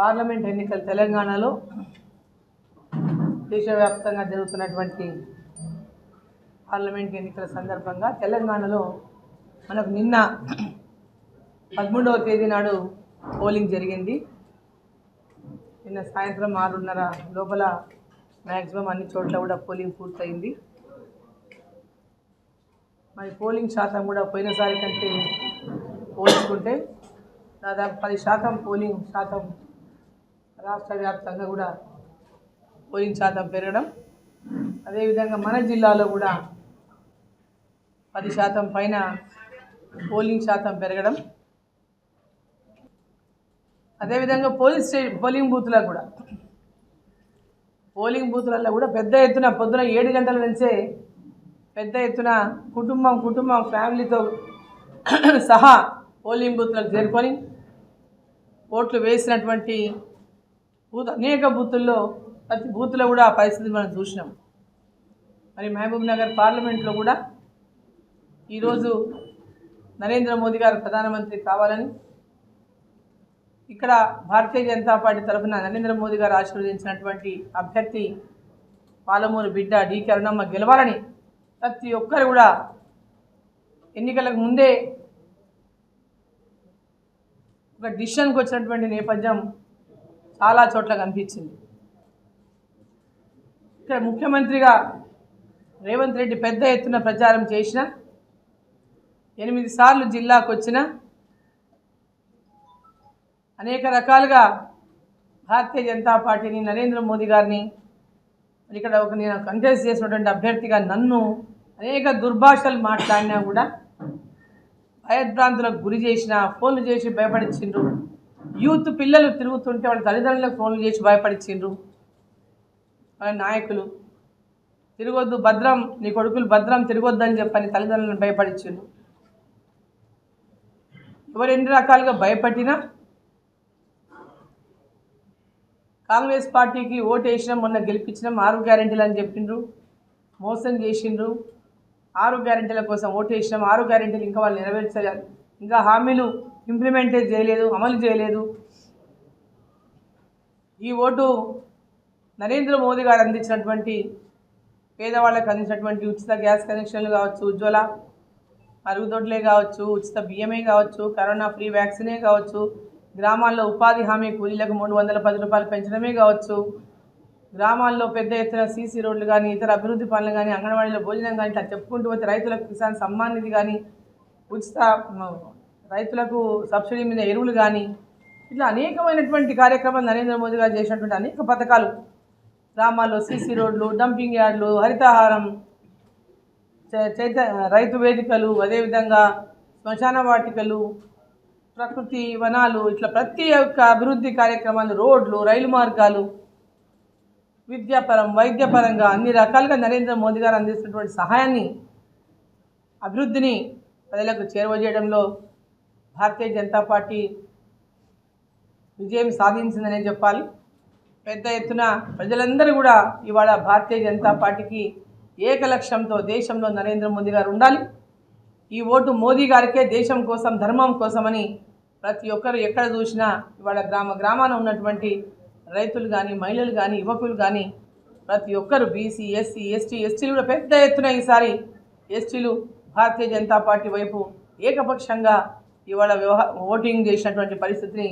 Parliament ఎన్నికలు తెలంగాణలో దేశవ్యాప్తంగా జరుగుతున్నటువంటి పార్లమెంట్ ఎన్నికల సందర్భంగా తెలంగాణలో మనకు నిన్న 13వ తేదీ నాడు పోలింగ్ జరిగింది. నిన్న సాయంత్రం 6:30 లోపల మ్యాక్సిమం అన్ని చోట్ల కూడా పోలింగ్ పూర్తయింది. మరి పోలింగ్ శాతం కూడా పోయినసారి కంటే పోల్చుకుంటే దాదాపు 10% పోలింగ్ శాతం రాష్ట్ర వ్యాప్తంగా కూడా పోలింగ్ శాతం పెరగడం, అదేవిధంగా మన జిల్లాలో కూడా 10% పైన పోలింగ్ శాతం పెరగడం, అదేవిధంగా పోలింగ్ బూతులలో కూడా పెద్ద ఎత్తున పొద్దున 7 గంటల నుంచే పెద్ద ఎత్తున కుటుంబం ఫ్యామిలీతో సహా పోలింగ్ బూత్లకు చేరుకొని ఓట్లు వేసినటువంటి అనేక బూతుల్లో ప్రతి బూత్లో కూడా ఆ పరిస్థితి మనం చూసినాం. మరి మహబూబ్ నగర్ పార్లమెంట్లో కూడా ఈరోజు నరేంద్ర మోదీ గారు ప్రధానమంత్రి కావాలని ఇక్కడ భారతీయ జనతా పార్టీ తరఫున నరేంద్ర మోదీ గారు ఆశీర్వదించినటువంటి అభ్యర్థి పాలమూరు బిడ్డ డి కరుణమ్మ గెలవాలని ప్రతి ఒక్కరు కూడా ఎన్నికలకు ముందే ఒక డిసిషన్కి వచ్చినటువంటి నేపథ్యం చాలా చోట్ల కనిపించింది. ఇక్కడ ముఖ్యమంత్రిగా రేవంత్ రెడ్డి పెద్ద ఎత్తున ప్రచారం చేసిన 8 సార్లు జిల్లాకు వచ్చిన అనేక రకాలుగా భారతీయ జనతా పార్టీని నరేంద్ర మోదీ గారిని ఇక్కడ నేను కంటెస్ట్ చేసినటువంటి అభ్యర్థిగా నన్ను అనేక దుర్భాషలు మాట్లాడినా కూడా భయభ్రాంతులకు గురి చేసిన, ఫోన్లు చేసి భయపడిచ్చిండ్రు. యూత్ పిల్లలు తిరుగుతుంటే వాళ్ళ తల్లిదండ్రులకు ఫోన్లు చేసి భయపడిచ్చిండ్రు. వాళ్ళ నాయకులు తిరగొద్దు, భద్రం నీ కొడుకులు భద్రం తిరగొద్దని చెప్పని తల్లిదండ్రులను భయపడిచ్చిండ్రు. ఎవరు ఎన్ని రకాలుగా భయపడినా కాంగ్రెస్ పార్టీకి ఓటు వేసినాం, మొన్న గెలిపించినాం, 6 గ్యారెంటీలు అని చెప్పిండ్రు, మోసం చేసిండ్రు. 6 గ్యారెంటీల కోసం ఓటు వేసినాం, 6 గ్యారెంటీలు ఇంకా వాళ్ళు నెరవేర్చలేదు, ఇంకా హామీలు ఇంప్లిమెంటే చేయలేదు, అమలు చేయలేదు. ఈ ఓటు నరేంద్ర మోదీ గారు అందించినటువంటి పేదవాళ్ళకు అందించినటువంటి ఉచిత గ్యాస్ కనెక్షన్లు కావచ్చు, ఉజ్వల మరుగుదొడ్లే కావచ్చు, ఉచిత బియ్యమే కావచ్చు, కరోనా ఫ్రీ వ్యాక్సినే కావచ్చు, గ్రామాల్లో ఉపాధి హామీ కూలీలకు 310 రూపాయలు పెంచడమే కావచ్చు, గ్రామాల్లో పెద్ద ఎత్తున సీసీ రోడ్లు కానీ ఇతర అభివృద్ధి పనులు కానీ అంగన్వాడీలో భోజనం కానీ ఇట్లా చెప్పుకుంటూ పోతే రైతులకు కిసాన్ సమ్మాన్ నిధి కానీ ఉచిత రైతులకు సబ్సిడీ మీద ఎరువులు కానీ ఇట్లా అనేకమైనటువంటి కార్యక్రమాలు నరేంద్ర మోదీ గారు చేసినటువంటి అనేక పథకాలు, గ్రామాల్లో సీసీ రోడ్లు, డంపింగ్ యార్డులు, హరితహారం, రైతు వేదికలు, అదేవిధంగా శ్మశాన వాటికలు, ప్రకృతి వనాలు, ఇట్లా ప్రతి ఒక్క అభివృద్ధి కార్యక్రమాలు, రోడ్లు, రైలు మార్గాలు, విద్యాపరం వైద్యపరంగా అన్ని రకాలుగా నరేంద్ర మోదీ గారు అందిస్తున్నటువంటి సహాయాన్ని, అభివృద్ధిని ప్రజలకు చేరువజేయడంలో భారతీయ జనతా పార్టీ విజయం సాధించిందనే చెప్పాలి. పెద్ద ఎత్తున ప్రజలందరూ కూడా ఇవాళ భారతీయ జనతా పార్టీకి ఏక లక్ష్యంతో దేశంలో నరేంద్ర మోదీ గారు ఉండాలి, ఈ ఓటు మోదీ గారికే, దేశం కోసం ధర్మం కోసమని ప్రతి ఒక్కరు ఎక్కడ చూసినా ఇవాళ గ్రామాన ఉన్నటువంటి రైతులు కానీ, మహిళలు కానీ, యువకులు కానీ ప్రతి ఒక్కరు బీసీ, ఎస్సీ, ఎస్టీలు కూడా పెద్ద ఎత్తున ఈసారి ఎస్టీలు భారతీయ జనతా పార్టీ వైపు ఏకపక్షంగా ఇవాళ ఓటింగ్ చేసినటువంటి పరిస్థితిని